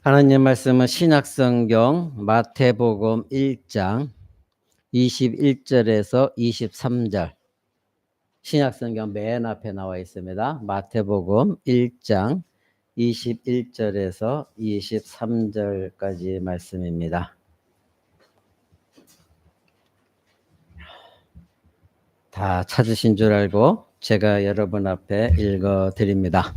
하나님 말씀은 신약성경 마태복음 1장 21절에서 23절, 신약성경 맨 앞에 나와 있습니다. 마태복음 1장 21절에서 23절까지 말씀입니다. 다 찾으신 줄 알고 제가 여러분 앞에 읽어 드립니다.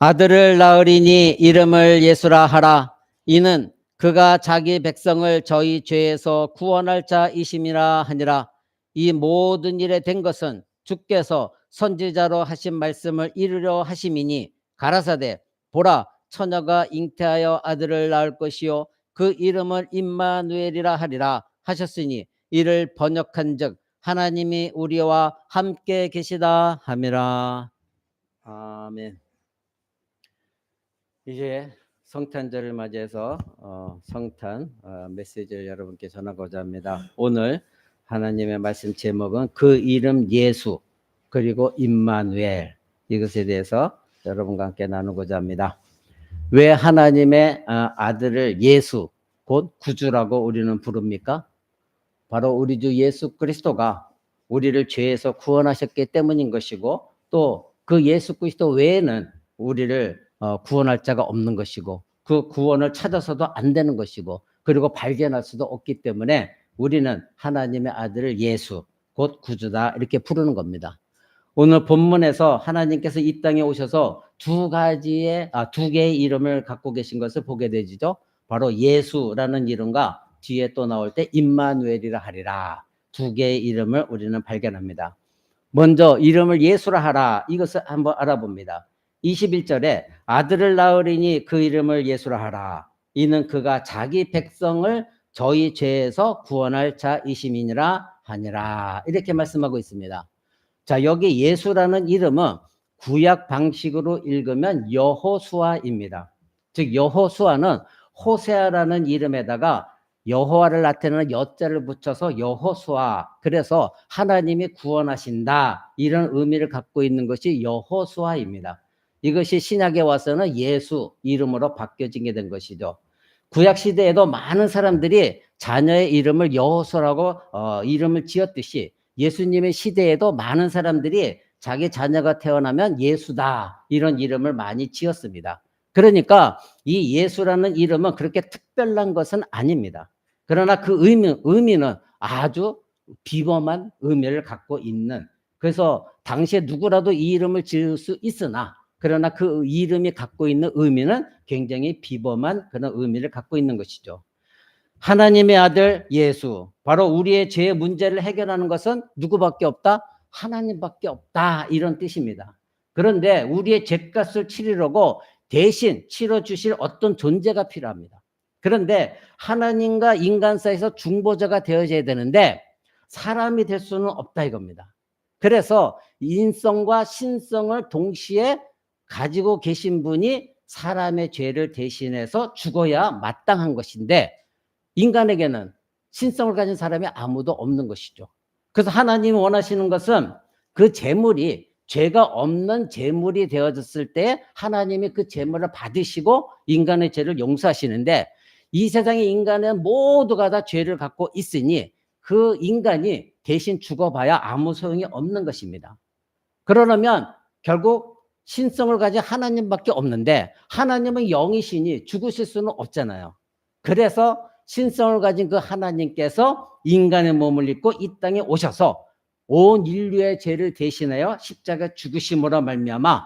아들을 낳으리니 이름을 예수라 하라. 이는 그가 자기 백성을 저희 죄에서 구원할 자이심이라 하니라. 이 모든 일에 된 것은 주께서 선지자로 하신 말씀을 이루려 하심이니, 가라사대 보라, 처녀가 잉태하여 아들을 낳을 것이요 그 이름을 임마누엘이라 하리라 하셨으니, 이를 번역한즉 하나님이 우리와 함께 계시다 함이라. 아멘. 이제 성탄절을 맞이해서 성탄 메시지를 여러분께 전하고자 합니다. 오늘 하나님의 말씀 제목은 그 이름 예수 그리고 임마누엘, 이것에 대해서 여러분과 함께 나누고자 합니다. 왜 하나님의 아들을 예수, 곧 구주라고 우리는 부릅니까? 바로 우리 주 예수 그리스도가 우리를 죄에서 구원하셨기 때문인 것이고, 또 그 예수 그리스도 외에는 우리를 구원할 자가 없는 것이고, 그 구원을 찾아서도 안 되는 것이고, 그리고 발견할 수도 없기 때문에 우리는 하나님의 아들을 예수, 곧 구주다, 이렇게 부르는 겁니다. 오늘 본문에서 하나님께서 이 땅에 오셔서 두 개의 이름을 갖고 계신 것을 보게 되죠. 바로 예수라는 이름과 뒤에 또 나올 때 임마누엘이라 하리라, 두 개의 이름을 우리는 발견합니다. 먼저 이름을 예수라 하라, 이것을 한번 알아봅니다. 21절에 아들을 낳으리니 그 이름을 예수라 하라. 이는 그가 자기 백성을 저희 죄에서 구원할 자이심이니라 하니라, 이렇게 말씀하고 있습니다. 자, 여기 예수라는 이름은 구약 방식으로 읽으면 여호수아입니다. 즉 여호수아는 호세아라는 이름에다가 여호와를 나타내는 여자를 붙여서 여호수아, 그래서 하나님이 구원하신다, 이런 의미를 갖고 있는 것이 여호수아입니다. 이것이 신약에 와서는 예수 이름으로 바뀌어지게 된 것이죠. 구약 시대에도 많은 사람들이 자녀의 이름을 여호수아라고 이름을 지었듯이, 예수님의 시대에도 많은 사람들이 자기 자녀가 태어나면 예수다, 이런 이름을 많이 지었습니다. 그러니까 이 예수라는 이름은 그렇게 특별한 것은 아닙니다. 그러나 그 의미는 아주 비범한 의미를 갖고 있는, 그래서 당시에 누구라도 이 이름을 지을 수 있으나, 그러나 그 이름이 갖고 있는 의미는 굉장히 비범한 그런 의미를 갖고 있는 것이죠. 하나님의 아들 예수, 바로 우리의 죄의 문제를 해결하는 것은 누구밖에 없다? 하나님밖에 없다, 이런 뜻입니다. 그런데 우리의 죄값을 치르려고 대신 치러주실 어떤 존재가 필요합니다. 그런데 하나님과 인간 사이에서 중보자가 되어져야 되는데 사람이 될 수는 없다, 이겁니다. 그래서 인성과 신성을 동시에 가지고 계신 분이 사람의 죄를 대신해서 죽어야 마땅한 것인데, 인간에게는 신성을 가진 사람이 아무도 없는 것이죠. 그래서 하나님이 원하시는 것은 그 제물이 죄가 없는 제물이 되어졌을 때 하나님이 그 제물을 받으시고 인간의 죄를 용서하시는데, 이 세상의 인간은 모두가 다 죄를 갖고 있으니 그 인간이 대신 죽어봐야 아무 소용이 없는 것입니다. 그러려면 결국 신성을 가진 하나님밖에 없는데, 하나님은 영이시니 죽으실 수는 없잖아요. 그래서 신성을 가진 그 하나님께서 인간의 몸을 입고 이 땅에 오셔서 온 인류의 죄를 대신하여 십자가 죽으심으로 말미암아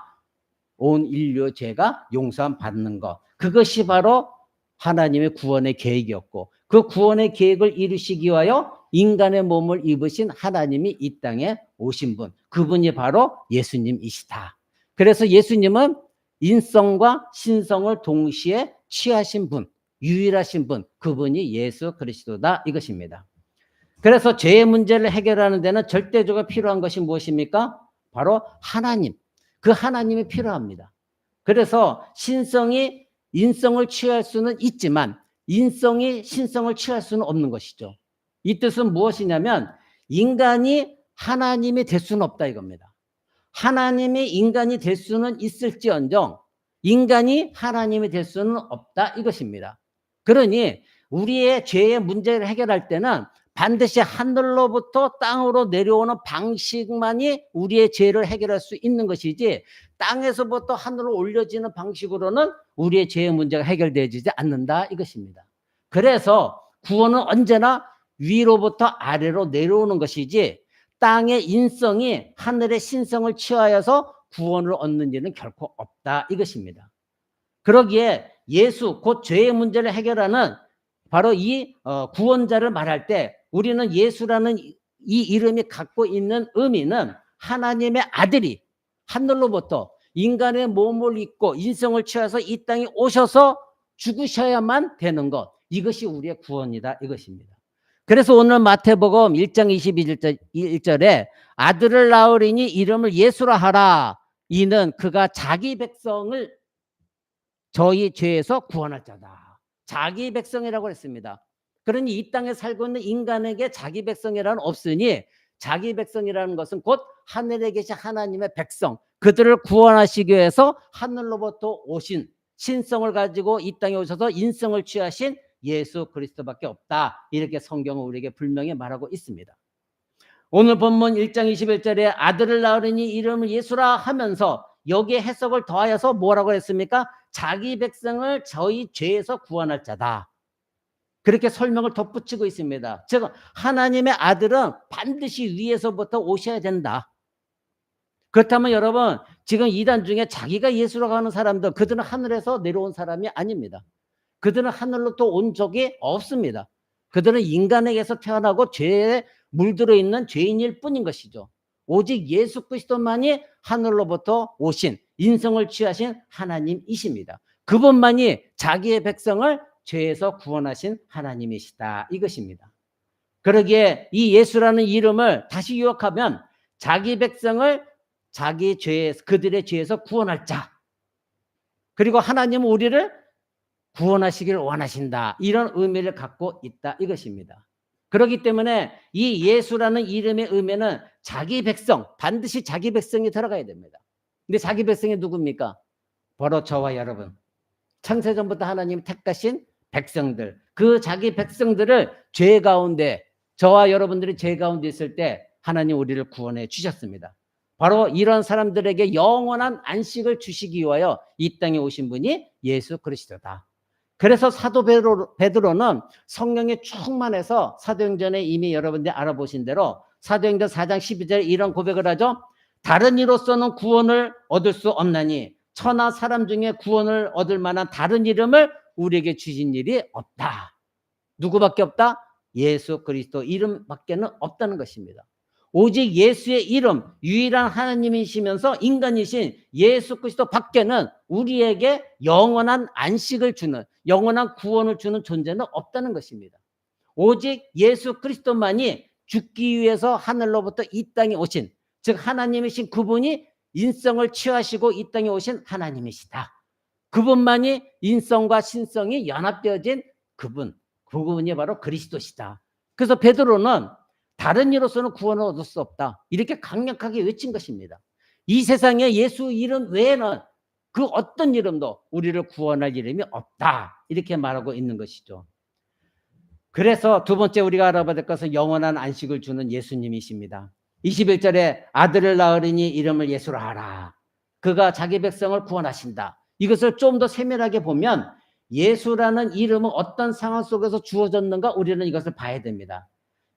온 인류의 죄가 용서함 받는 것, 그것이 바로 하나님의 구원의 계획이었고, 그 구원의 계획을 이루시기 위하여 인간의 몸을 입으신 하나님이 이 땅에 오신 분, 그분이 바로 예수님이시다. 그래서 예수님은 인성과 신성을 동시에 취하신 분, 유일하신 분, 그분이 예수 그리스도다, 이것입니다. 그래서 죄의 문제를 해결하는 데는 절대적으로 필요한 것이 무엇입니까? 바로 하나님, 그 하나님이 필요합니다. 그래서 신성이 인성을 취할 수는 있지만 인성이 신성을 취할 수는 없는 것이죠. 이 뜻은 무엇이냐면 인간이 하나님이 될 수는 없다, 이겁니다. 하나님이 인간이 될 수는 있을지언정 인간이 하나님이 될 수는 없다 이것입니다. 그러니 우리의 죄의 문제를 해결할 때는 반드시 하늘로부터 땅으로 내려오는 방식만이 우리의 죄를 해결할 수 있는 것이지, 땅에서부터 하늘로 올려지는 방식으로는 우리의 죄의 문제가 해결되지 않는다 이것입니다. 그래서 구원은 언제나 위로부터 아래로 내려오는 것이지, 땅의 인성이 하늘의 신성을 취하여서 구원을 얻는 일은 결코 없다 이것입니다. 그러기에 예수 곧 죄의 문제를 해결하는 바로 이 구원자를 말할 때 우리는 예수라는 이 이름이 갖고 있는 의미는 하나님의 아들이 하늘로부터 인간의 몸을 입고 인성을 취해서 이 땅에 오셔서 죽으셔야만 되는 것, 이것이 우리의 구원이다 이것입니다. 그래서 오늘 마태복음 1장 21절에 아들을 낳으리니 이름을 예수라 하라. 이는 그가 자기 백성을 저희 죄에서 구원할 자다. 자기 백성이라고 했습니다. 그러니 이 땅에 살고 있는 인간에게 자기 백성이라는 없으니, 자기 백성이라는 것은 곧 하늘에 계신 하나님의 백성, 그들을 구원하시기 위해서 하늘로부터 오신 신성을 가지고 이 땅에 오셔서 인성을 취하신 예수 그리스도밖에 없다. 이렇게 성경은 우리에게 분명히 말하고 있습니다. 오늘 본문 1장 21절에 아들을 낳으리니 이름을 예수라 하면서 여기에 해석을 더하여서 뭐라고 했습니까? 자기 백성을 저희 죄에서 구원할 자다. 그렇게 설명을 덧붙이고 있습니다. 즉 하나님의 아들은 반드시 위에서부터 오셔야 된다. 그렇다면 여러분, 지금 이단 중에 자기가 예수라고 하는 사람들, 그들은 하늘에서 내려온 사람이 아닙니다. 그들은 하늘로 또 온 적이 없습니다. 그들은 인간에게서 태어나고 죄에 물들어 있는 죄인일 뿐인 것이죠. 오직 예수 그리스도만이 하늘로부터 오신 인성을 취하신 하나님이십니다. 그분만이 자기의 백성을 죄에서 구원하신 하나님이시다 이것입니다. 그러기에 이 예수라는 이름을 다시 요약하면 자기 백성을 자기 죄, 그들의 죄에서 구원할 자, 그리고 하나님은 우리를 구원하시기를 원하신다, 이런 의미를 갖고 있다 이것입니다. 그렇기 때문에 이 예수라는 이름의 의미는 자기 백성, 반드시 자기 백성이 들어가야 됩니다. 근데 자기 백성이 누굽니까? 바로 저와 여러분, 창세전부터 하나님 택하신 백성들, 그 자기 백성들을 죄 가운데, 저와 여러분들이 죄 가운데 있을 때 하나님 우리를 구원해 주셨습니다. 바로 이런 사람들에게 영원한 안식을 주시기 위하여 이 땅에 오신 분이 예수 그리스도다. 그래서 사도 베드로는 성령에 충만해서 사도행전에 이미 여러분들이 알아보신 대로 사도행전 4장 12절에 이런 고백을 하죠. 다른 이로서는 구원을 얻을 수 없나니 천하 사람 중에 구원을 얻을 만한 다른 이름을 우리에게 주신 일이 없다. 누구밖에 없다? 예수 그리스도 이름밖에는 없다는 것입니다. 오직 예수의 이름, 유일한 하나님이시면서 인간이신 예수 그리스도 밖에는 우리에게 영원한 안식을 주는, 영원한 구원을 주는 존재는 없다는 것입니다. 오직 예수 그리스도만이 죽기 위해서 하늘로부터 이 땅에 오신, 즉 하나님이신 그분이 인성을 취하시고 이 땅에 오신 하나님이시다. 그분만이 인성과 신성이 연합되어진 그분이 바로 그리스도시다. 그래서 베드로는 다른 이로서는 구원을 얻을 수 없다, 이렇게 강력하게 외친 것입니다. 이 세상에 예수 이름 외에는 그 어떤 이름도 우리를 구원할 이름이 없다, 이렇게 말하고 있는 것이죠. 그래서 두 번째 우리가 알아봐야 될 것은 영원한 안식을 주는 예수님이십니다. 21절에 아들을 낳으리니 이름을 예수라 하라. 그가 자기 백성을 구원하신다. 이것을 좀 더 세밀하게 보면 예수라는 이름은 어떤 상황 속에서 주어졌는가, 우리는 이것을 봐야 됩니다.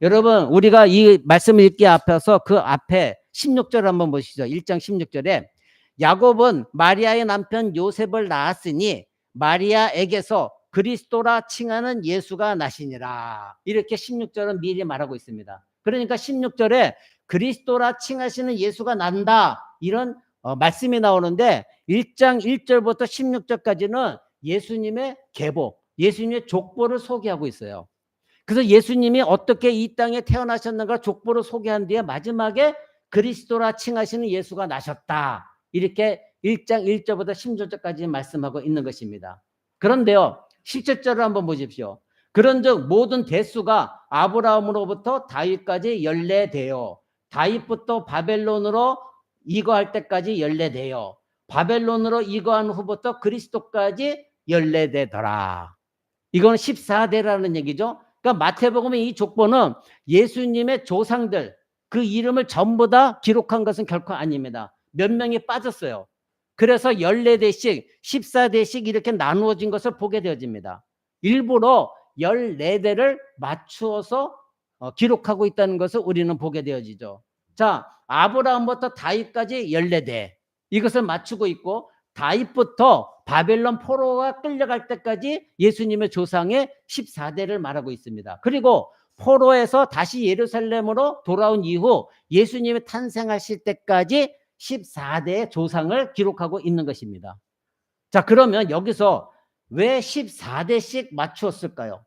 여러분, 우리가 이 말씀을 읽기 앞에서 그 앞에 16절 한번 보시죠. 1장 16절에 야곱은 마리아의 남편 요셉을 낳았으니 마리아에게서 그리스도라 칭하는 예수가 나시니라. 이렇게 16절은 미리 말하고 있습니다. 그러니까 16절에 그리스도라 칭하시는 예수가 난다, 이런 말씀이 나오는데 1장 1절부터 16절까지는 예수님의 계보, 예수님의 족보를 소개하고 있어요. 그래서 예수님이 어떻게 이 땅에 태어나셨는가 족보를 소개한 뒤에 마지막에 그리스도라 칭하시는 예수가 나셨다, 이렇게 1장 1절부터 16절까지 말씀하고 있는 것입니다. 그런데요, 17절을 한번 보십시오. 그런즉 모든 대수가 아브라함으로부터 다윗까지 연례되어 다윗부터 바벨론으로 이거할 때까지 연례되어 바벨론으로 이거한 후부터 그리스도까지 14대더라. 이거는 14대라는 얘기죠. 그러니까 마태복음의 이 족보는 예수님의 조상들 그 이름을 전부 다 기록한 것은 결코 아닙니다. 몇 명이 빠졌어요. 그래서 14대씩 14대씩 이렇게 나누어진 것을 보게 되어집니다. 일부러 14대를 맞추어서 기록하고 있다는 것을 우리는 보게 되어지죠. 자, 아브라함부터 다윗까지 14대 이것을 맞추고 있고, 다윗부터 바벨론 포로가 끌려갈 때까지 예수님의 조상의 14대를 말하고 있습니다. 그리고 포로에서 다시 예루살렘으로 돌아온 이후 예수님이 탄생하실 때까지 14대의 조상을 기록하고 있는 것입니다. 자, 그러면 여기서 왜 14대씩 맞추었을까요?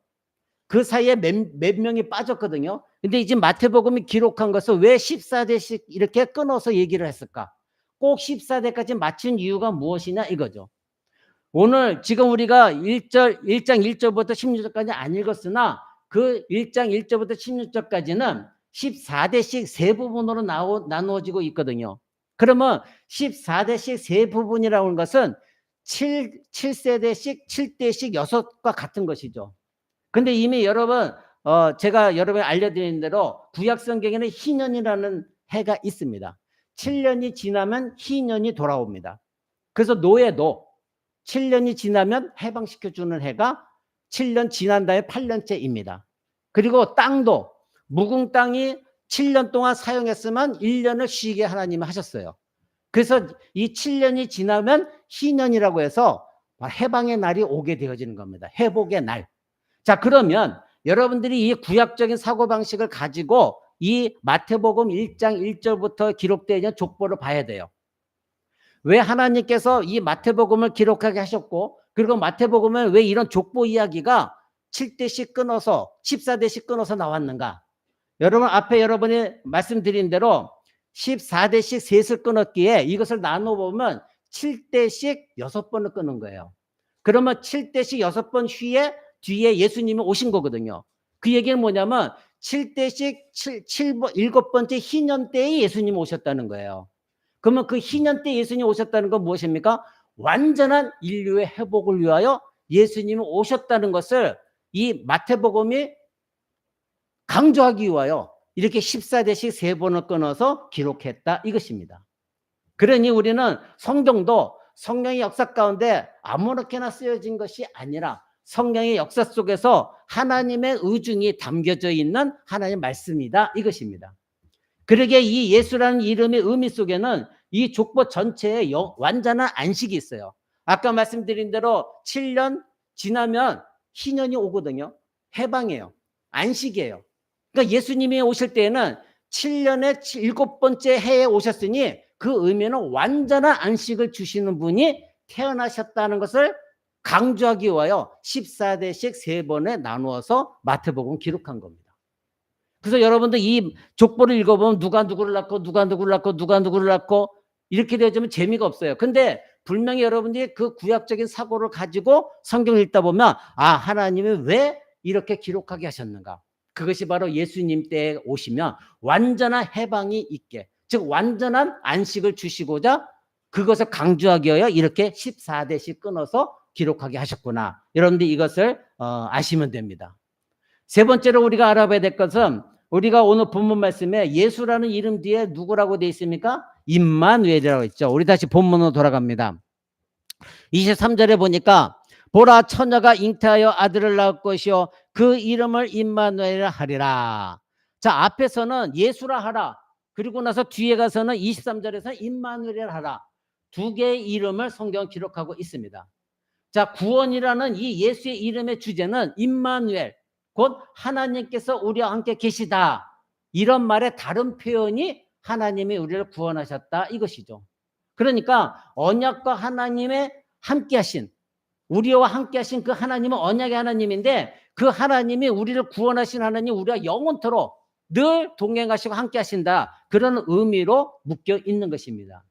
그 사이에 몇 명이 빠졌거든요. 근데 이제 마태복음이 기록한 것은 왜 14대씩 이렇게 끊어서 얘기를 했을까? 꼭 14대까지 맞춘 이유가 무엇이냐 이거죠. 오늘 지금 우리가 1장 1절부터 16절까지 안 읽었으나 그 1장 1절부터 16절까지는 14대씩 세 부분으로 나누어지고 있거든요. 그러면 14대씩 세 부분이라고 하는 것은 7세대씩 7대씩 6과 같은 것이죠. 근데 이미 여러분 제가 여러분에 알려드린 대로 구약 성경에는 희년이라는 해가 있습니다. 7년이 지나면 희년이 돌아옵니다. 그래서 노예도 7년이 지나면 해방시켜주는 해가 7년 지난 다음에 8년째입니다. 그리고 땅도 묵은 땅이 7년 동안 사용했으면 1년을 쉬게 하나님이 하셨어요. 그래서 이 7년이 지나면 희년이라고 해서 해방의 날이 오게 되어지는 겁니다. 회복의 날. 자, 그러면 여러분들이 이 구약적인 사고방식을 가지고 이 마태복음 1장 1절부터 기록되어 있는 족보를 봐야 돼요. 왜 하나님께서 이 마태복음을 기록하게 하셨고, 그리고 마태복음은 왜 이런 족보 이야기가 7대씩 끊어서 14대씩 끊어서 나왔는가? 여러분 앞에 여러분이 말씀드린 대로 14대씩 셋을 끊었기에 이것을 나눠보면 7대씩 6번을 끊은 거예요. 그러면 7대씩 6번 뒤에 예수님이 오신 거거든요. 그 얘기는 뭐냐면 7대씩 7번째 희년 때에 예수님이 오셨다는 거예요. 그러면 그 희년 때 예수님이 오셨다는 건 무엇입니까? 완전한 인류의 회복을 위하여 예수님이 오셨다는 것을 이 마태복음이 강조하기 위하여 이렇게 14대씩 3번을 끊어서 기록했다 이것입니다. 그러니 우리는 성경도 성령의 역사 가운데 아무렇게나 쓰여진 것이 아니라 성령의 역사 속에서 하나님의 의중이 담겨져 있는 하나님의 말씀이다 이것입니다. 그러기에 이 예수라는 이름의 의미 속에는 이 족보 전체에 완전한 안식이 있어요. 아까 말씀드린 대로 7년 지나면 희년이 오거든요. 해방이에요. 안식이에요. 그러니까 예수님이 오실 때에는 7년의 7번째 해에 오셨으니 그 의미는 완전한 안식을 주시는 분이 태어나셨다는 것을 강조하기 위하여 14대씩 3번에 나누어서 마태복음 기록한 겁니다. 그래서 여러분들 이 족보를 읽어보면 누가 누구를 낳고 누가 누구를 낳고 누가 누구를 낳고 이렇게 되어지면 재미가 없어요. 근데 분명히 여러분들이 그 구약적인 사고를 가지고 성경을 읽다 보면 아, 하나님이 왜 이렇게 기록하게 하셨는가? 그것이 바로 예수님 때에 오시면 완전한 해방이 있게, 즉 완전한 안식을 주시고자 그것을 강조하기 위하여 이렇게 14대씩 끊어서 기록하게 하셨구나. 여러분들 이것을 아시면 됩니다. 세 번째로 우리가 알아봐야 될 것은 우리가 오늘 본문 말씀에 예수라는 이름 뒤에 누구라고 되어 있습니까? 임마누엘이라고 있죠. 우리 다시 본문으로 돌아갑니다. 23절에 보니까 보라 처녀가 잉태하여 아들을 낳을 것이요 그 이름을 임마누엘이라 하리라. 자, 앞에서는 예수라 하라. 그리고 나서 뒤에 가서는 23절에서 임마누엘이라 하라. 두 개의 이름을 성경은 기록하고 있습니다. 자, 구원이라는 이 예수의 이름의 주제는 임마누엘, 곧 하나님께서 우리와 함께 계시다. 이런 말의 다른 표현이 하나님이 우리를 구원하셨다 이것이죠. 그러니까 언약과 하나님의 함께 하신, 우리와 함께 하신 그 하나님은 언약의 하나님인데 그 하나님이 우리를 구원하신 하나님, 우리가 영원토록 늘 동행하시고 함께 하신다. 그런 의미로 묶여 있는 것입니다.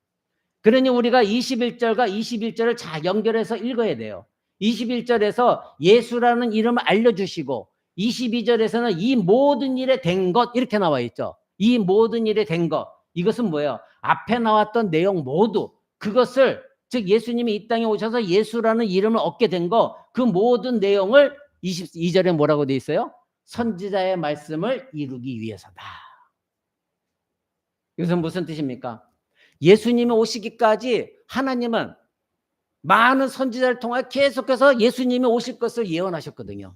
그러니 우리가 21절과 21절을 잘 연결해서 읽어야 돼요. 21절에서 예수라는 이름을 알려주시고 22절에서는 이 모든 일에 된 것 이렇게 나와 있죠. 이 모든 일에 된 것, 이것은 뭐예요? 앞에 나왔던 내용 모두 그것을 즉 예수님이 이 땅에 오셔서 예수라는 이름을 얻게 된 거, 그 모든 내용을 22절에 뭐라고 돼 있어요? 선지자의 말씀을 이루기 위해서다. 이것은 무슨 뜻입니까? 예수님이 오시기까지 하나님은 많은 선지자를 통해 계속해서 예수님이 오실 것을 예언하셨거든요.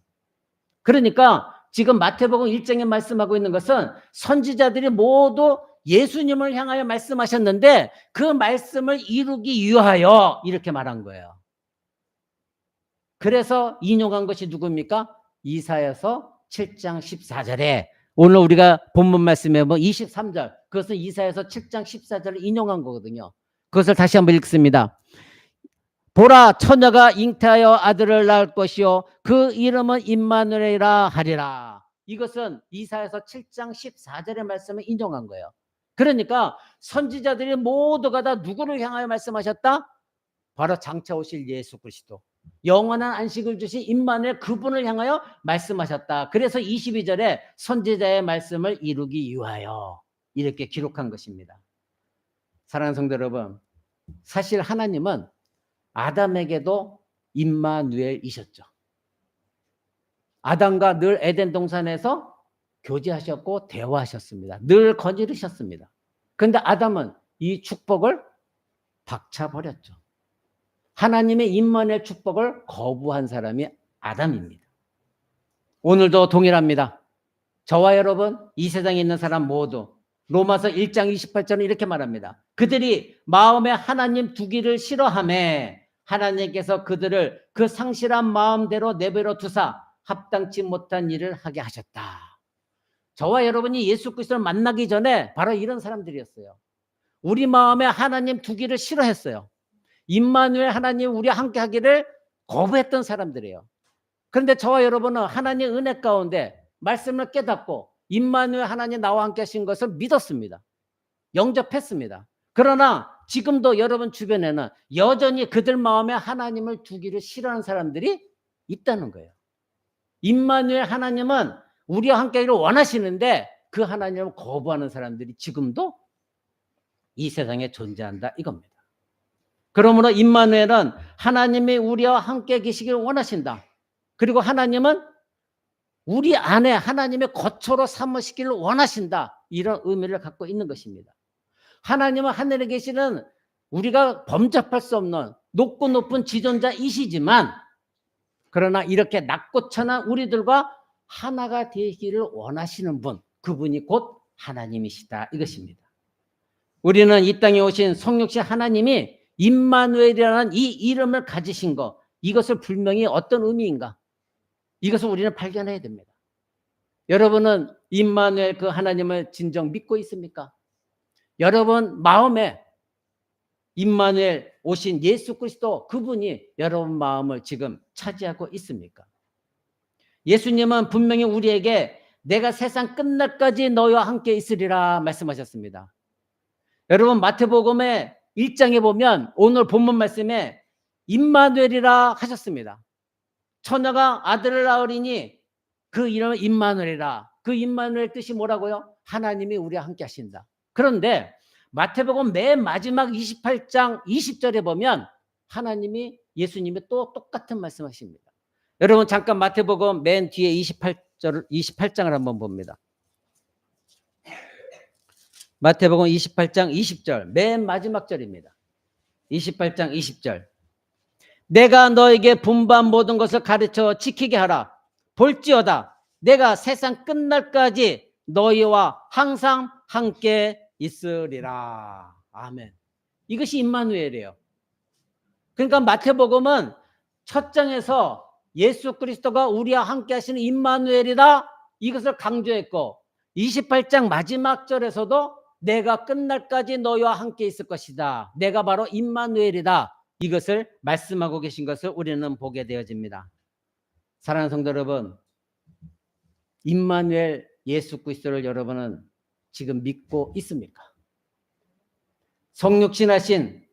그러니까 지금 마태복음 1장에 말씀하고 있는 것은 선지자들이 모두 예수님을 향하여 말씀하셨는데 그 말씀을 이루기 위하여 이렇게 말한 거예요. 그래서 인용한 것이 누굽니까? 이사야서 7장 14절에 오늘 우리가 본문 말씀에 23절, 그것은 이사야서 7장 14절을 인용한 거거든요. 그것을 다시 한번 읽습니다. 보라, 처녀가 잉태하여 아들을 낳을 것이요 그 이름은 임마누엘이라 하리라. 이것은 이사야서 7장 14절의 말씀을 인용한 거예요. 그러니까 선지자들이 모두가 다 누구를 향하여 말씀하셨다? 바로 장차 오실 예수 그리스도, 영원한 안식을 주신 임마누엘, 그분을 향하여 말씀하셨다. 그래서 22절에 선지자의 말씀을 이루기 위하여 이렇게 기록한 것입니다. 사랑하는 성도 여러분, 사실 하나님은 아담에게도 임마누엘이셨죠. 아담과 늘 에덴 동산에서 교제하셨고 대화하셨습니다. 늘 거느리셨습니다. 그런데 아담은 이 축복을 박차버렸죠. 하나님의 임마누엘 축복을 거부한 사람이 아담입니다. 오늘도 동일합니다. 저와 여러분, 이 세상에 있는 사람 모두 로마서 1장 28절은 이렇게 말합니다. 그들이 마음에 하나님 두기를 싫어하며 하나님께서 그들을 그 상실한 마음대로 내버려 두사 합당치 못한 일을 하게 하셨다. 저와 여러분이 예수 그리스도를 만나기 전에 바로 이런 사람들이었어요. 우리 마음에 하나님 두기를 싫어했어요. 임마누엘 하나님 우리와 함께 하기를 거부했던 사람들이에요. 그런데 저와 여러분은 하나님의 은혜 가운데 말씀을 깨닫고 임마누엘 하나님 나와 함께 하신 것을 믿었습니다. 영접했습니다. 그러나 지금도 여러분 주변에는 여전히 그들 마음에 하나님을 두기를 싫어하는 사람들이 있다는 거예요. 임마누엘 하나님은 우리와 함께 하기를 원하시는데 그 하나님을 거부하는 사람들이 지금도 이 세상에 존재한다 이겁니다. 그러므로 임마누엘은 하나님이 우리와 함께 계시기를 원하신다. 그리고 하나님은 우리 안에 하나님의 거처로 삼으시기를 원하신다. 이런 의미를 갖고 있는 것입니다. 하나님은 하늘에 계시는 우리가 범접할 수 없는 높고 높은 지존자이시지만 그러나 이렇게 낮고 천한 우리들과 하나가 되기를 원하시는 분, 그분이 곧 하나님이시다 이것입니다. 우리는 이 땅에 오신 성육신 하나님이 임마누엘이라는 이 이름을 가지신 것, 이것을 분명히 어떤 의미인가? 이것을 우리는 발견해야 됩니다. 여러분은 임마누엘 그 하나님을 진정 믿고 있습니까? 여러분 마음에 임마누엘 오신 예수 그리스도 그분이 여러분 마음을 지금 차지하고 있습니까? 예수님은 분명히 우리에게 내가 세상 끝날까지 너희와 함께 있으리라 말씀하셨습니다. 여러분 마태복음의 1장에 보면 오늘 본문 말씀에 임마누엘이라 하셨습니다. 처녀가 아들을 낳으리니 그 이름은 임마누엘이라. 그 임마누엘 뜻이 뭐라고요? 하나님이 우리와 함께 하신다. 그런데 마태복음 맨 마지막 28장 20절에 보면 하나님이 예수님이 또 똑같은 말씀하십니다. 여러분 잠깐 마태복음 맨 뒤에 28장을 한번 봅니다. 마태복음 28장 20절 맨 마지막 절입니다. 28장 20절. 내가 너에게 분반 모든 것을 가르쳐 지키게 하라. 볼지어다 내가 세상 끝날까지 너희와 항상 함께 있으리라. 아멘. 이것이 임마누엘이에요. 그러니까 마태복음은 첫 장에서 예수 그리스도가 우리와 함께 하시는 임마누엘이다 이것을 강조했고 28장 마지막 절에서도 내가 끝날까지 너희와 함께 있을 것이다. 내가 바로 임마누엘이다. 이것을 말씀하고 계신 것을 우리는 보게 되어집니다. 사랑하는 성도 여러분, 임마누엘 예수 그리스도를 여러분은 지금 믿고 있습니까? 성육신하신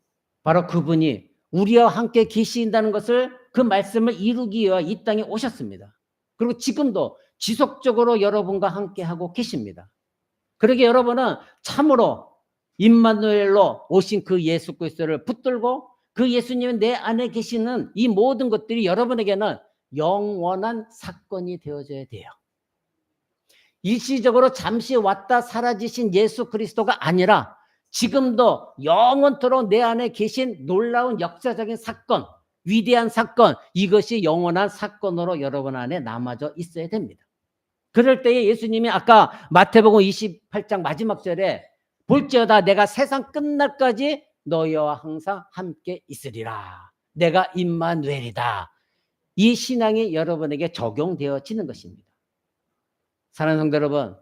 바로 그분이 우리와 함께 계신다는 것을 그 말씀을 이루기 위해 이 땅에 오셨습니다. 그리고 지금도 지속적으로 여러분과 함께 하고 계십니다. 그러기에 여러분은 참으로 임마누엘로 오신 그 예수 그리스도를 붙들고 그 예수님이 내 안에 계시는 이 모든 것들이 여러분에게는 영원한 사건이 되어져야 돼요. 일시적으로 잠시 왔다 사라지신 예수 그리스도가 아니라 지금도 영원토록 내 안에 계신 놀라운 역사적인 사건, 위대한 사건, 이것이 영원한 사건으로 여러분 안에 남아져 있어야 됩니다. 그럴 때에 예수님이 아까 마태복음 28장 마지막 절에 볼지어다 내가 세상 끝날까지 너희와 항상 함께 있으리라. 내가 임마누엘이다. 이 신앙이 여러분에게 적용되어지는 것입니다. 사랑하는 성도 여러분,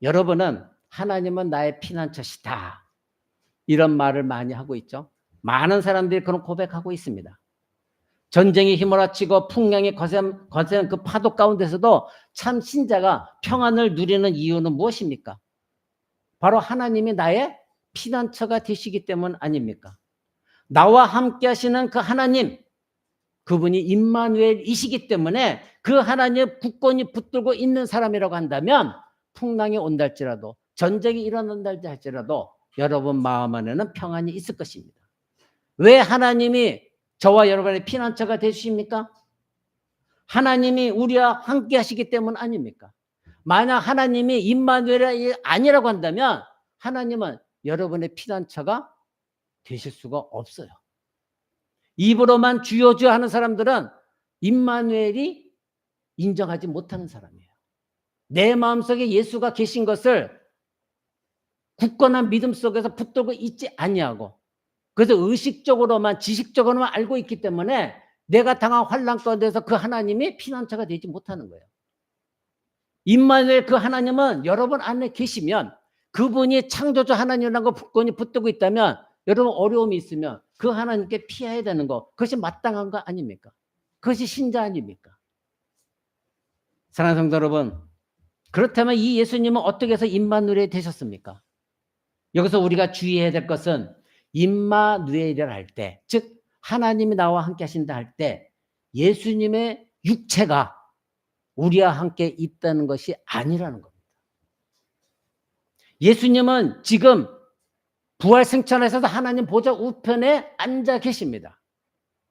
여러분은 하나님은 나의 피난처시다. 이런 말을 많이 하고 있죠. 많은 사람들이 그런 고백하고 있습니다. 전쟁이 휘몰아치고 풍랑이 거센 그 파도 가운데서도 참 신자가 평안을 누리는 이유는 무엇입니까? 바로 하나님이 나의 피난처가 되시기 때문 아닙니까? 나와 함께 하시는 그 하나님, 그분이 임마누엘이시기 때문에 그 하나님의 굳건히 붙들고 있는 사람이라고 한다면 풍랑이 온다 할지라도 전쟁이 일어난다 할지라도 여러분 마음 안에는 평안이 있을 것입니다. 왜 하나님이 저와 여러분의 피난처가 되십니까? 하나님이 우리와 함께 하시기 때문 아닙니까? 만약 하나님이 임마누엘이 아니라고 한다면 하나님은 여러분의 피난처가 되실 수가 없어요. 입으로만 주여 주여 하는 사람들은 임마누엘이 인정하지 못하는 사람이에요. 내 마음속에 예수가 계신 것을 굳건한 믿음 속에서 붙들고 있지 아니하고 그래서 의식적으로만 지식적으로만 알고 있기 때문에 내가 당한 환난 가운데서 그 하나님이 피난처가 되지 못하는 거예요. 임마누엘 그 하나님은 여러분 안에 계시면 그분이 창조주 하나님이라는 거 굳건히 붙들고 있다면 여러분 어려움이 있으면 그 하나님께 피해야 되는 거 그것이 마땅한 거 아닙니까? 그것이 신자 아닙니까? 사랑하는 성도 여러분, 그렇다면 이 예수님은 어떻게 해서 임마누엘이 되셨습니까? 여기서 우리가 주의해야 될 것은 임마누엘이라 할 때, 즉 하나님이 나와 함께 하신다 할 때 예수님의 육체가 우리와 함께 있다는 것이 아니라는 겁니다. 예수님은 지금 부활승천하셔서 하나님 보좌 우편에 앉아 계십니다.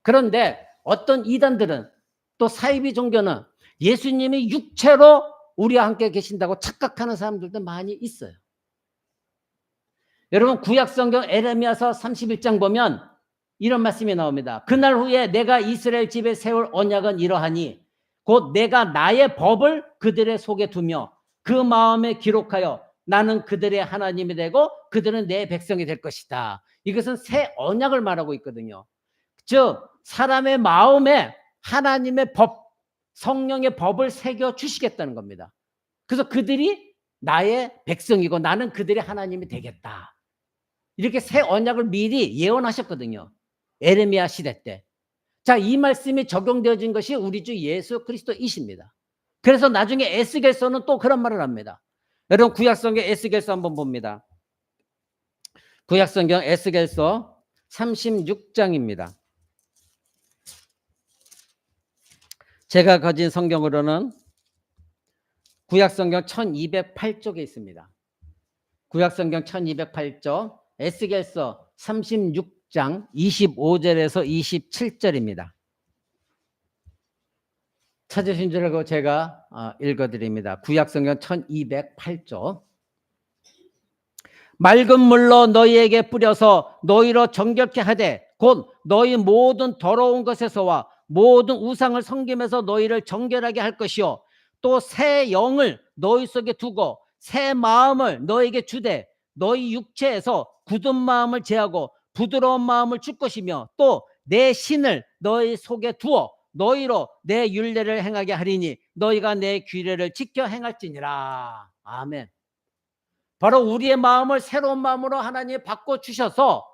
그런데 어떤 이단들은 또 사이비 종교는 예수님이 육체로 우리와 함께 계신다고 착각하는 사람들도 많이 있어요. 여러분 구약성경 에레미야서 31장 보면 이런 말씀이 나옵니다. 그날 후에 내가 이스라엘 집에 세울 언약은 이러하니 곧 내가 나의 법을 그들의 속에 두며 그 마음에 기록하여 나는 그들의 하나님이 되고 그들은 내 백성이 될 것이다. 이것은 새 언약을 말하고 있거든요. 즉 사람의 마음에 하나님의 법, 성령의 법을 새겨 주시겠다는 겁니다. 그래서 그들이 나의 백성이고 나는 그들의 하나님이 되겠다. 이렇게 새 언약을 미리 예언하셨거든요. 에레미야 시대 때. 자, 이 말씀이 적용되어진 것이 우리 주 예수 그리스도이십니다. 그래서 나중에 에스겔서는 또 그런 말을 합니다. 여러분 구약성경 에스겔서 한번 봅니다. 구약성경 에스겔서 36장입니다. 제가 가진 성경으로는 구약성경 1208쪽에 있습니다. 구약성경 1208쪽 에스겔서 36장 25절에서 27절입니다. 찾으신 줄 알고 제가 읽어드립니다. 구약성경 1208쪽. 맑은 물로 너희에게 뿌려서 너희로 정결케 하되 곧 너희 모든 더러운 것에서와 모든 우상을 섬기면서 너희를 정결하게 할 것이요 또 새 영을 너희 속에 두고 새 마음을 너희에게 주되 너희 육체에서 굳은 마음을 제하고 부드러운 마음을 줄 것이며 또 내 신을 너희 속에 두어 너희로 내 율례를 행하게 하리니 너희가 내 규례를 지켜 행할지니라. 아멘. 바로 우리의 마음을 새로운 마음으로 하나님이 바꿔주셔서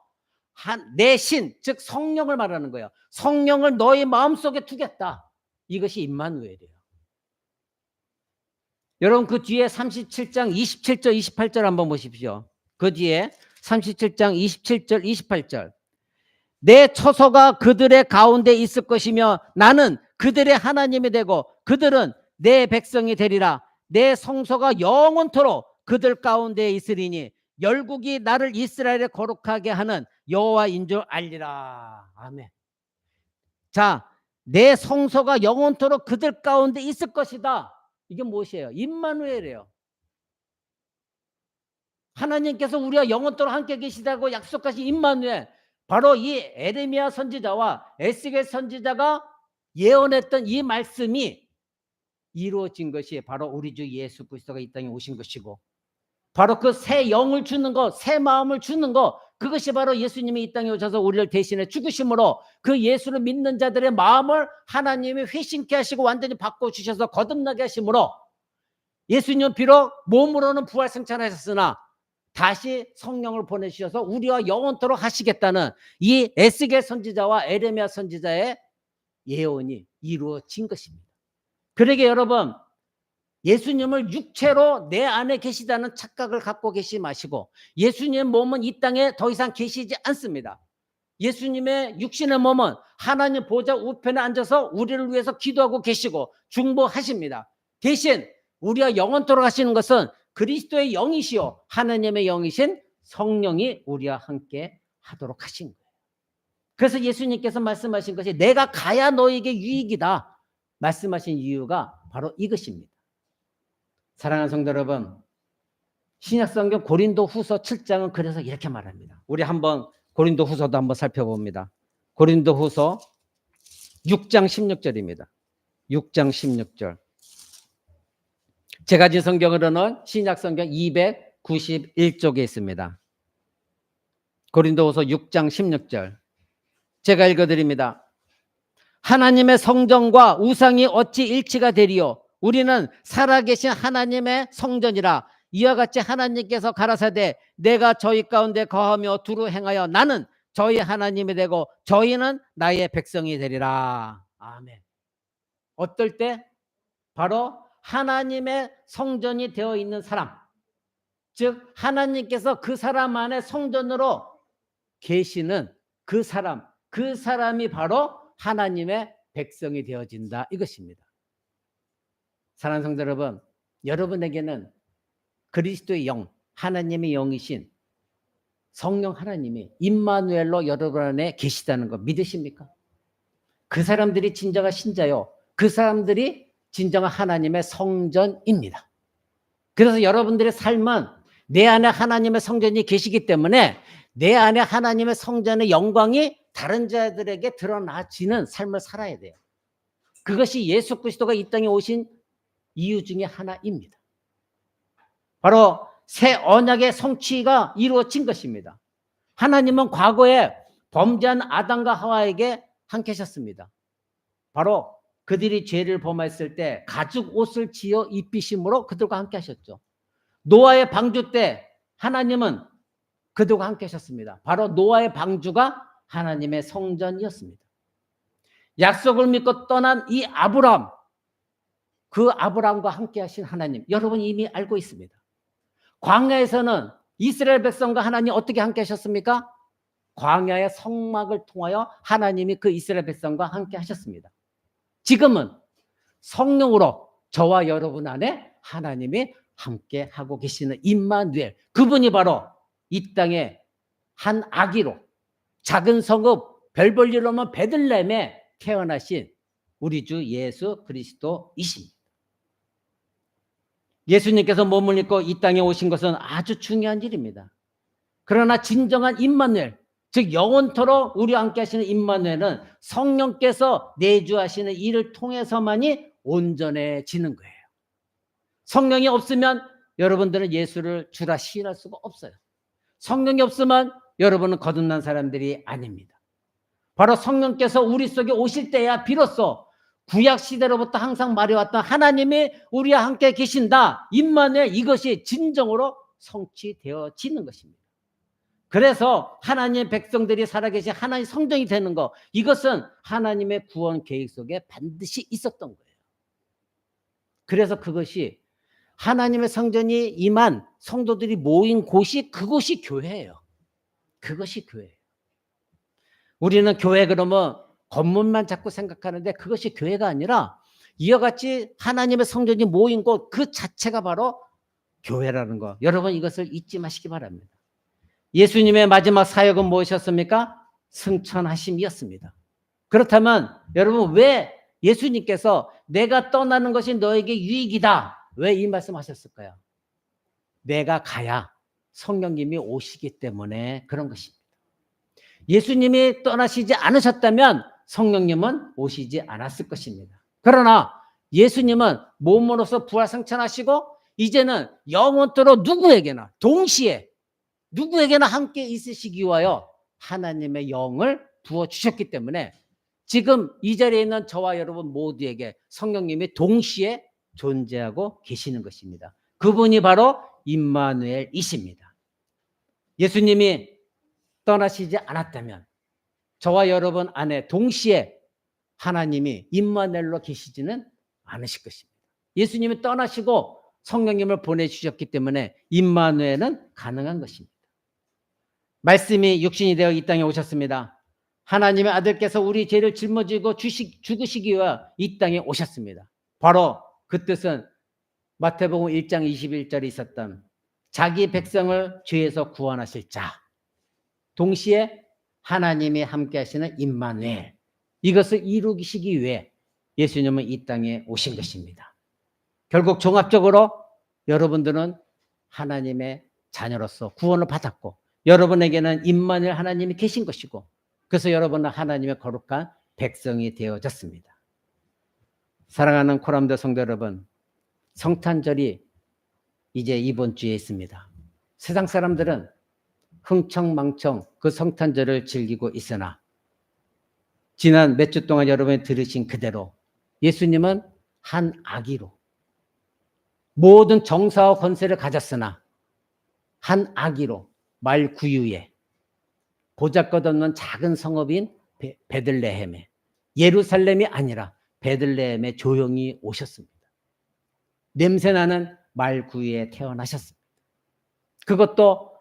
내 신, 즉 성령을 말하는 거예요. 성령을 너희 마음속에 두겠다. 이것이 임마누엘이에요. 여러분 그 뒤에 37장 27절 28절 한번 보십시오. 그 뒤에 37장 27절 28절. 내 처소가 그들의 가운데 있을 것이며 나는 그들의 하나님이 되고 그들은 내 백성이 되리라. 내 성소가 영원토록 그들 가운데 있으리니 열국이 나를 이스라엘에 거룩하게 하는 여호와인 줄 알리라. 아멘. 자, 내 성소가 영원토록 그들 가운데 있을 것이다. 이게 무엇이에요? 임마누엘이에요. 하나님께서 우리와 영원토록 함께 계시다고 약속하신 임마누엘, 바로 이 에레미야 선지자와 에스겔 선지자가 예언했던 이 말씀이 이루어진 것이 바로 우리 주 예수 그리스도가 이 땅에 오신 것이고, 바로 그 새 영을 주는 것, 새 마음을 주는 것, 그것이 바로 예수님이 이 땅에 오셔서 우리를 대신해 죽으심으로 그 예수를 믿는 자들의 마음을 하나님이 회심케 하시고 완전히 바꿔주셔서 거듭나게 하심으로, 예수님은 비록 몸으로는 부활승천하셨으나 다시 성령을 보내주셔서 우리와 영원토록 하시겠다는 이 에스겔 선지자와 에레미야 선지자의 예언이 이루어진 것입니다. 그러게 여러분, 예수님을 육체로 내 안에 계시다는 착각을 갖고 계시지 마시고, 예수님의 몸은 이 땅에 더 이상 계시지 않습니다. 예수님의 육신의 몸은 하나님 보좌 우편에 앉아서 우리를 위해서 기도하고 계시고 중보하십니다. 대신 우리가 영원토록 하시는 것은 그리스도의 영이시요 하나님의 영이신 성령이 우리와 함께 하도록 하신 거예요. 그래서 예수님께서 말씀하신 것이 내가 가야 너에게 유익이다 말씀하신 이유가 바로 이것입니다. 사랑하는 성도 여러분, 신약성경 고린도후서 7장은 그래서 이렇게 말합니다. 우리 한번 고린도후서도 한번 살펴봅니다. 고린도후서 6장 16절입니다. 6장 16절. 제가 가진 성경으로는 신약성경 291쪽에 있습니다. 고린도후서 6장 16절. 제가 읽어드립니다. 하나님의 성전과 우상이 어찌 일치가 되리요? 우리는 살아계신 하나님의 성전이라. 이와 같이 하나님께서 가라사대 내가 저희 가운데 거하며 두루 행하여 나는 저희 하나님이 되고 저희는 나의 백성이 되리라. 아멘. 어떨 때? 바로 하나님의 성전이 되어 있는 사람, 즉 하나님께서 그 사람 안에 성전으로 계시는 그 사람이 바로 하나님의 백성이 되어진다 이것입니다. 사랑하는 성도 여러분, 여러분에게는 그리스도의 영, 하나님의 영이신 성령 하나님이 임마누엘로 여러분 안에 계시다는 거 믿으십니까? 그 사람들이 진정한 신자요, 그 사람들이 진정한 하나님의 성전입니다. 그래서 여러분들의 삶은 내 안에 하나님의 성전이 계시기 때문에 내 안에 하나님의 성전의 영광이 다른 자들에게 드러나지는 삶을 살아야 돼요. 그것이 예수 그리스도가 이 땅에 오신 이유 중에 하나입니다. 바로 새 언약의 성취가 이루어진 것입니다. 하나님은 과거에 범죄한 아담과 하와에게 함께 하셨습니다. 바로 그들이 죄를 범했을 때 가죽 옷을 지어 입히심으로 그들과 함께 하셨죠. 노아의 방주 때 하나님은 그들과 함께 하셨습니다. 바로 노아의 방주가 하나님의 성전이었습니다. 약속을 믿고 떠난 이 아브람, 그 아브람과 함께 하신 하나님, 여러분 이미 알고 있습니다. 광야에서는 이스라엘 백성과 하나님 어떻게 함께 하셨습니까? 광야의 성막을 통하여 하나님이 그 이스라엘 백성과 함께 하셨습니다. 지금은 성령으로 저와 여러분 안에 하나님이 함께 하고 계시는 임마누엘, 그분이 바로 이 땅에 한 아기로 작은 성읍 별 볼 일 없는 베들레헴에 태어나신 우리 주 예수 그리스도이십니다. 예수님께서 몸을 입고 이 땅에 오신 것은 아주 중요한 일입니다. 그러나 진정한 임마누엘, 즉 영원토록 우리와 함께 하시는 임마누엘은 성령께서 내주하시는 일을 통해서만이 온전해지는 거예요. 성령이 없으면 여러분들은 예수를 주라 시인할 수가 없어요. 성령이 없으면 여러분은 거듭난 사람들이 아닙니다. 바로 성령께서 우리 속에 오실 때야 비로소 구약 시대로부터 항상 말해왔던 하나님이 우리와 함께 계신다, 임마누엘, 이것이 진정으로 성취되어지는 것입니다. 그래서 하나님의 백성들이 살아계신 하나님의 성전이 되는 것, 이것은 하나님의 구원 계획 속에 반드시 있었던 거예요. 그래서 그것이 하나님의 성전이 임한 성도들이 모인 곳이, 그곳이 교회예요. 그것이 교회예요. 우리는 교회 그러면 건물만 자꾸 생각하는데 그것이 교회가 아니라 이와 같이 하나님의 성전이 모인 곳 그 자체가 바로 교회라는 거, 여러분 이것을 잊지 마시기 바랍니다. 예수님의 마지막 사역은 무엇이었습니까? 승천하심이었습니다. 그렇다면 여러분, 왜 예수님께서 내가 떠나는 것이 너에게 유익이다, 왜 이 말씀하셨을까요? 내가 가야 성령님이 오시기 때문에 그런 것입니다. 예수님이 떠나시지 않으셨다면 성령님은 오시지 않았을 것입니다. 그러나 예수님은 몸으로서 부활승천하시고 이제는 영원토록 누구에게나 동시에 누구에게나 함께 있으시기 위하여 하나님의 영을 부어주셨기 때문에 지금 이 자리에 있는 저와 여러분 모두에게 성령님이 동시에 존재하고 계시는 것입니다. 그분이 바로 임마누엘이십니다. 예수님이 떠나시지 않았다면 저와 여러분 안에 동시에 하나님이 임마누엘로 계시지는 않으실 것입니다. 예수님이 떠나시고 성령님을 보내주셨기 때문에 임마누엘은 가능한 것입니다. 말씀이 육신이 되어 이 땅에 오셨습니다. 하나님의 아들께서 우리 죄를 짊어지고 죽으시기 위해 이 땅에 오셨습니다. 바로 그 뜻은 마태복음 1장 21절에 있었던 자기 백성을 죄에서 구원하실 자, 동시에 하나님이 함께 하시는 임마누엘, 이것을 이루시기 위해 예수님은 이 땅에 오신 것입니다. 결국 종합적으로 여러분들은 하나님의 자녀로서 구원을 받았고 여러분에게는 임마누엘 하나님이 계신 것이고 그래서 여러분은 하나님의 거룩한 백성이 되어졌습니다. 사랑하는 코람도 성도 여러분, 성탄절이 이제 이번 주에 있습니다. 세상 사람들은 흥청망청 그 성탄절을 즐기고 있으나 지난 몇 주 동안 여러분이 들으신 그대로 예수님은 한 아기로 모든 정사와 권세를 가졌으나 한 아기로 말구유에 보잘것없는 작은 성읍인 베들레헴에, 예루살렘이 아니라 베들레헴에 조용히 오셨습니다. 냄새나는 말구유에 태어나셨습니다. 그것도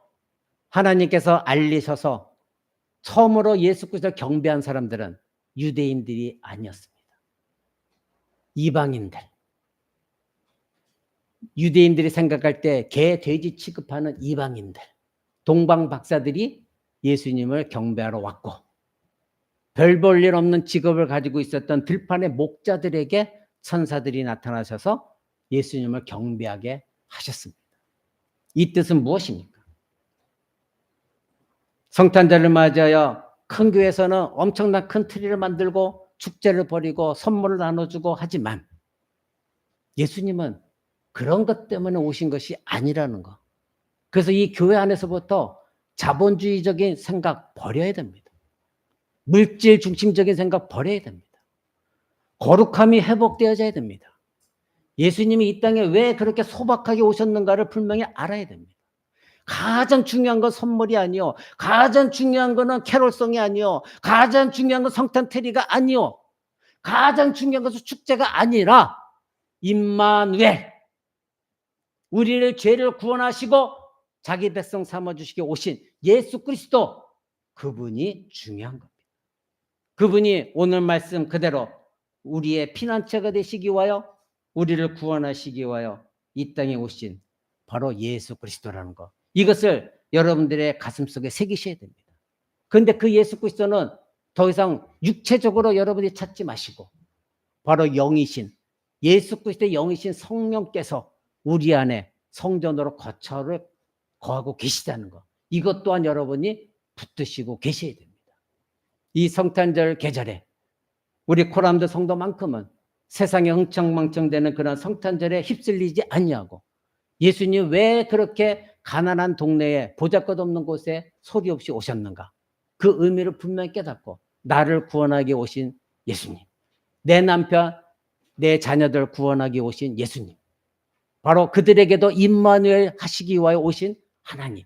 하나님께서 알리셔서 처음으로 예수 그리스도를 경배한 사람들은 유대인들이 아니었습니다. 이방인들, 유대인들이 생각할 때 개, 돼지 취급하는 이방인들, 동방 박사들이 예수님을 경배하러 왔고 별 볼 일 없는 직업을 가지고 있었던 들판의 목자들에게 천사들이 나타나셔서 예수님을 경배하게 하셨습니다. 이 뜻은 무엇입니까? 성탄절을 맞이하여 큰 교회에서는 엄청난 큰 트리를 만들고 축제를 벌이고 선물을 나눠주고 하지만 예수님은 그런 것 때문에 오신 것이 아니라는 거. 그래서 이 교회 안에서부터 자본주의적인 생각 버려야 됩니다. 물질 중심적인 생각 버려야 됩니다. 거룩함이 회복되어져야 됩니다. 예수님이 이 땅에 왜 그렇게 소박하게 오셨는가를 분명히 알아야 됩니다. 가장 중요한 건 선물이 아니요. 가장 중요한 거는 캐롤송이 아니요. 가장 중요한 건 성탄 트리가 아니요. 가장 중요한 것은 축제가 아니라 임마누엘, 우리를 죄를 구원하시고 자기 백성 삼아주시기 오신 예수 그리스도, 그분이 중요한 겁니다. 그분이 오늘 말씀 그대로 우리의 피난처가 되시기 위하여 우리를 구원하시기 위하여 이 땅에 오신 바로 예수 그리스도라는 것, 이것을 여러분들의 가슴속에 새기셔야 됩니다. 그런데 그 예수 그리스도는 더 이상 육체적으로 여러분이 찾지 마시고 바로 영이신 예수 그리스도의 영이신 성령께서 우리 안에 성전으로 거처를 거하고 계시다는 것, 이것 또한 여러분이 붙드시고 계셔야 됩니다. 이 성탄절 계절에 우리 코람도 성도만큼은 세상에 흥청망청되는 그런 성탄절에 휩쓸리지 아니하고 예수님 왜 그렇게 가난한 동네에 보잘것없는 곳에 소리 없이 오셨는가, 그 의미를 분명히 깨닫고 나를 구원하기 오신 예수님, 내 남편, 내 자녀들 구원하기 오신 예수님, 바로 그들에게도 임마누엘 하시기 위하여 오신 하나님,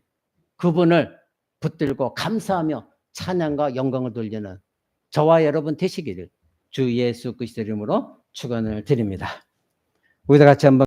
그분을 붙들고 감사하며 찬양과 영광을 돌리는 저와 여러분 되시기를 주 예수 그리스도 이름으로 축원을 드립니다. 우리 다 같이 한번